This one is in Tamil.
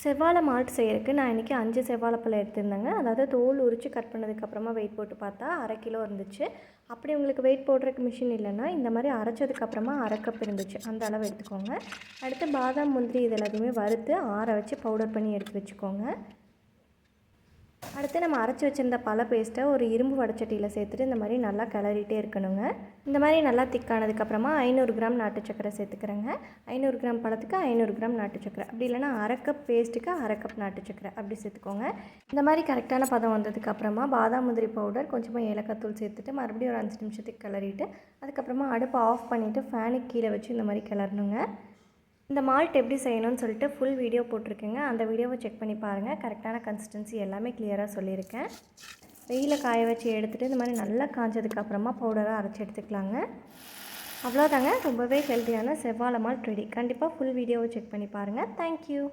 செவ்வாழை மால்ட் செய்யறதுக்கு நான் இன்றைக்கி 5 செவ்வாழைப்பழம் எடுத்திருந்தேங்க. அதாவது தோல் உரித்து கட் பண்ணதுக்கப்புறமா வெயிட் போட்டு பார்த்தா 1/2 கிலோ இருந்துச்சு. அப்படி உங்களுக்கு வெயிட் போடுறதுக்கு மிஷின் இல்லைன்னா இந்த மாதிரி அரைச்சதுக்கப்புறமா 1/2 கப் இருந்துச்சு. அந்த அளவு எடுத்துக்கோங்க. அடுத்து பாதாம், முந்திரி இது எல்லாத்தையுமே வறுத்து ஆற வச்சு பவுடர் பண்ணி எடுத்து வச்சுக்கோங்க. அடுத்து நம்ம அரைச்சி வச்சுருந்த பழ பேஸ்ட்டை ஒரு இரும்பு வடச்சட்டியில் சேர்த்துட்டு இந்த மாதிரி நல்லா கிளறிட்டே இருக்கணுங்க. இந்த மாதிரி நல்லா திக்கானதுக்கப்புறமா 500 கிராம் நாட்டு சக்கரை சேர்த்துக்கிறேங்க. 500 கிராம் பழத்துக்கு 500 கிராம் நாட்டு சக்கரை, அப்படி இல்லைனா 1/2 கப் பேஸ்ட்டுக்கு 1/2 கப் நாட்டு சக்கரை அப்படி சேர்த்துக்கோங்க. இந்த மாதிரி கரெக்டான பதம் வந்ததுக்கப்புறமா பாதாம், முந்திரி பவுடர், கொஞ்சமாக ஏலக்காய் தூள் சேர்த்துட்டு மறுபடியும் ஒரு 5 நிமிஷத்துக்கு கிளறிட்டு அதுக்கப்புறமா அடுப்பை ஆஃப் பண்ணிவிட்டு ஃபேனுக்கு கீழே வச்சு இந்த மாதிரி கிளறணுங்க. இந்த மால்ட் எப்படி செய்யணும்னு சொல்லிட்டு ஃபுல் வீடியோ போட்டிருக்கேங்க. அந்த வீடியோவை செக் பண்ணி பாருங்கள். கரெக்டான கன்சிஸ்டன்சி எல்லாமே கிளியராக சொல்லியிருக்கேன். வெயிலில் காய வச்சு எடுத்துகிட்டு இந்த மாதிரி நல்லா காஞ்சதுக்கப்புறமா பவுடராக அரைச்சி எடுத்துக்கலாங்க. அவ்வளோதாங்க, ரொம்பவே ஹெல்த்தியான செவ்வாழை மால்ட் ரெடி. கண்டிப்பாக ஃபுல் வீடியோவை செக் பண்ணி பாருங்கள். தேங்க்யூ.